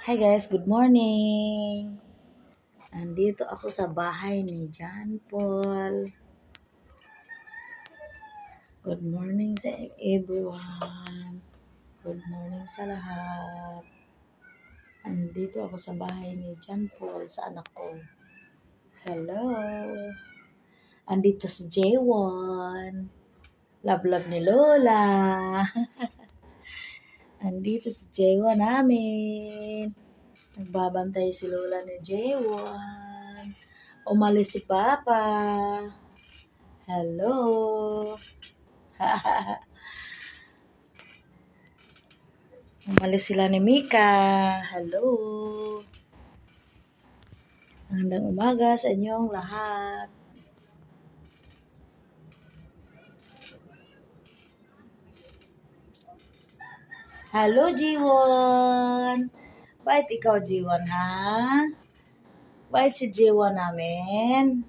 Hi guys, good morning! Andito ako sa bahay ni John Paul. Good morning sa everyone. Good morning sa lahat. Andito ako sa bahay ni John Paul sa anak ko. Hello! Andito si J1. Love ni Lola. Andito si J1 namin. Nagbabantay si Lola ni J1. Umalis si Papa. Hello. Umalis sila ni Mika. Hello. Magandang umaga sa inyong lahat. Hello, Jiwon. Bait ikaw, Jiwon, ha? Bait si Jiwon namin.